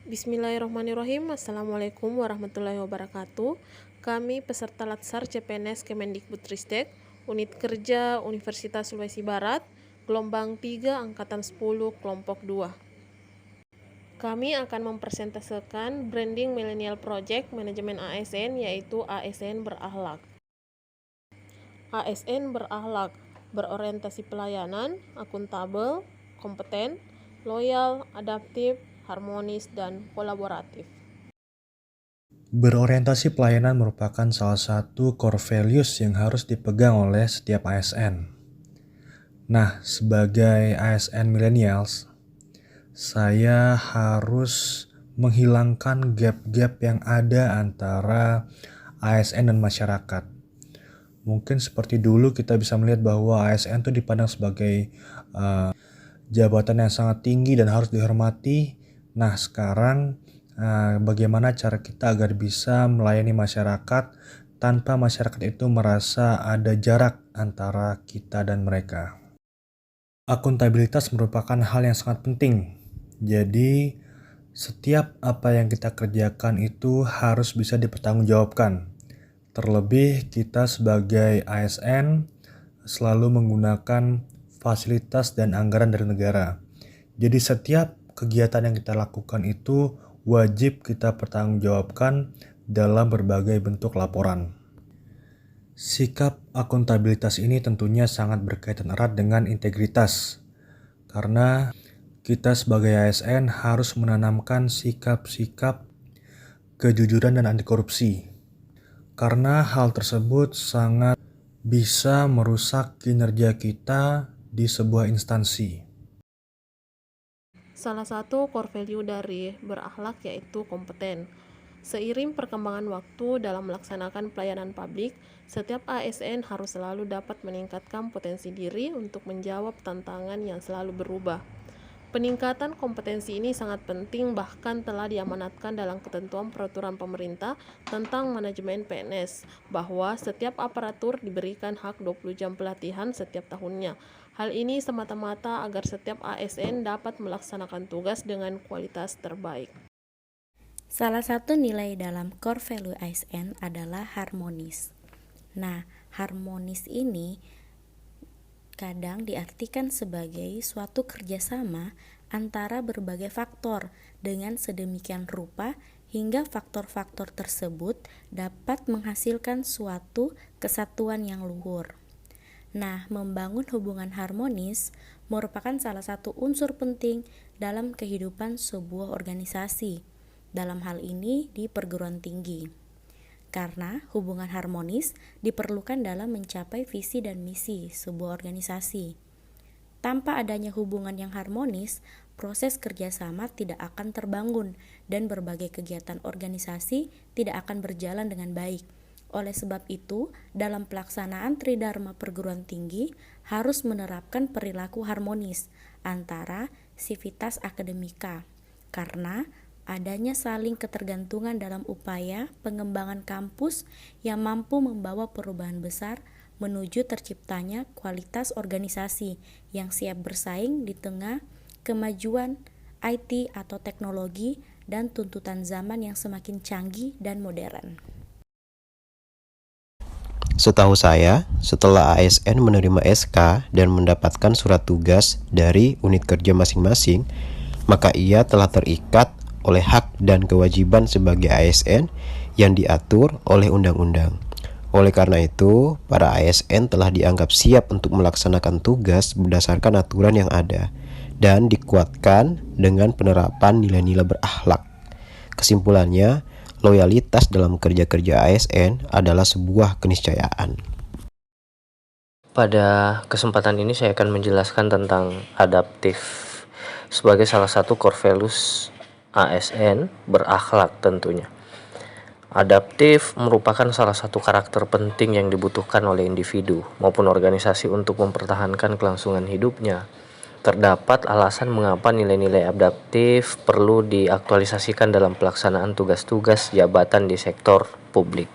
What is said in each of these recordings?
Bismillahirrahmanirrahim. Assalamualaikum warahmatullahi wabarakatuh. Kami peserta Latsar CPNS Kemendikbudristek, Unit Kerja Universitas Sulawesi Barat, gelombang 3 angkatan 10 kelompok 2. Kami akan mempresentasikan Branding Millennial Project Manajemen ASN, yaitu ASN berakhlak. ASN berakhlak, berorientasi pelayanan, akuntabel, kompeten, loyal, adaptif, harmonis, dan kolaboratif. Berorientasi pelayanan merupakan salah satu core values yang harus dipegang oleh setiap ASN. Nah, sebagai ASN millennials, saya harus menghilangkan gap-gap yang ada antara ASN dan masyarakat. Mungkin seperti dulu kita bisa melihat bahwa ASN itu dipandang sebagai jabatan yang sangat tinggi dan harus dihormati. Nah, sekarang bagaimana cara kita agar bisa melayani masyarakat tanpa masyarakat itu merasa ada jarak antara kita dan mereka. Akuntabilitas merupakan hal yang sangat penting. Jadi, setiap apa yang kita kerjakan itu harus bisa dipertanggungjawabkan. Terlebih kita sebagai ASN selalu menggunakan fasilitas dan anggaran dari negara. Jadi setiap kegiatan yang kita lakukan itu wajib kita pertanggungjawabkan dalam berbagai bentuk laporan. Sikap akuntabilitas ini tentunya sangat berkaitan erat dengan integritas, karena kita sebagai ASN harus menanamkan sikap-sikap kejujuran dan anti korupsi, karena hal tersebut sangat bisa merusak kinerja kita di sebuah instansi. Salah satu core value dari berakhlak yaitu kompeten. Seiring perkembangan waktu dalam melaksanakan pelayanan publik, setiap ASN harus selalu dapat meningkatkan potensi diri untuk menjawab tantangan yang selalu berubah. Peningkatan kompetensi ini sangat penting, bahkan telah diamanatkan dalam ketentuan peraturan pemerintah tentang manajemen PNS, bahwa setiap aparatur diberikan hak 20 jam pelatihan setiap tahunnya. Hal ini semata-mata agar setiap ASN dapat melaksanakan tugas dengan kualitas terbaik. Salah satu nilai dalam core value ASN adalah harmonis. Nah, harmonis ini kadang diartikan sebagai suatu kerjasama antara berbagai faktor dengan sedemikian rupa hingga faktor-faktor tersebut dapat menghasilkan suatu kesatuan yang luhur. Nah, membangun hubungan harmonis merupakan salah satu unsur penting dalam kehidupan sebuah organisasi. Dalam hal ini di perguruan tinggi. Karena hubungan harmonis diperlukan dalam mencapai visi dan misi sebuah organisasi. Tanpa adanya hubungan yang harmonis, proses kerjasama tidak akan terbangun dan berbagai kegiatan organisasi tidak akan berjalan dengan baik. Oleh sebab itu, dalam pelaksanaan Tridharma perguruan tinggi harus menerapkan perilaku harmonis antara sivitas akademika, karena adanya saling ketergantungan dalam upaya pengembangan kampus yang mampu membawa perubahan besar menuju terciptanya kualitas organisasi yang siap bersaing di tengah kemajuan IT atau teknologi dan tuntutan zaman yang semakin canggih dan modern. Setahu saya, setelah ASN menerima SK dan mendapatkan surat tugas dari unit kerja masing-masing, maka ia telah terikat oleh hak dan kewajiban sebagai ASN yang diatur oleh undang-undang. Oleh karena itu, para ASN telah dianggap siap untuk melaksanakan tugas berdasarkan aturan yang ada dan dikuatkan dengan penerapan nilai-nilai berakhlak. Kesimpulannya, loyalitas dalam kerja-kerja ASN adalah sebuah keniscayaan. Pada kesempatan ini saya akan menjelaskan tentang adaptif sebagai salah satu core values ASN berakhlak tentunya. Adaptif merupakan salah satu karakter penting yang dibutuhkan oleh individu maupun organisasi untuk mempertahankan kelangsungan hidupnya. Terdapat alasan mengapa nilai-nilai adaptif perlu diaktualisasikan dalam pelaksanaan tugas-tugas jabatan di sektor publik.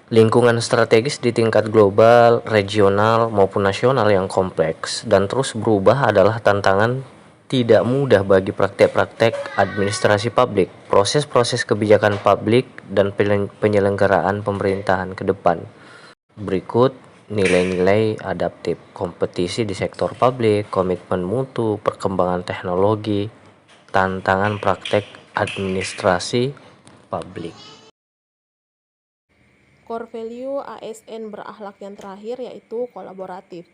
Lingkungan strategis di tingkat global, regional, maupun nasional yang kompleks dan terus berubah adalah tantangan tidak mudah bagi praktek-praktek administrasi publik, proses-proses kebijakan publik, dan penyelenggaraan pemerintahan ke depan. Berikut nilai-nilai adaptif: kompetisi di sektor publik, komitmen mutu, perkembangan teknologi, tantangan praktek administrasi publik. Core value ASN berakhlak yang terakhir yaitu kolaboratif.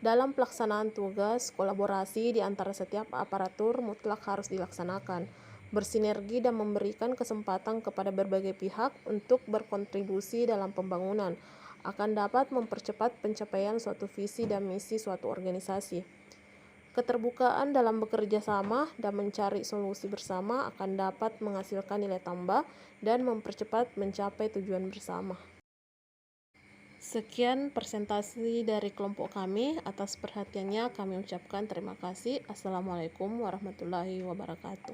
Dalam pelaksanaan tugas, kolaborasi di antara setiap aparatur mutlak harus dilaksanakan, bersinergi dan memberikan kesempatan kepada berbagai pihak untuk berkontribusi dalam pembangunan, akan dapat mempercepat pencapaian suatu visi dan misi suatu organisasi. Keterbukaan dalam bekerja sama dan mencari solusi bersama akan dapat menghasilkan nilai tambah dan mempercepat mencapai tujuan bersama. Sekian presentasi dari kelompok kami. Atas perhatiannya kami ucapkan terima kasih. Assalamualaikum warahmatullahi wabarakatuh.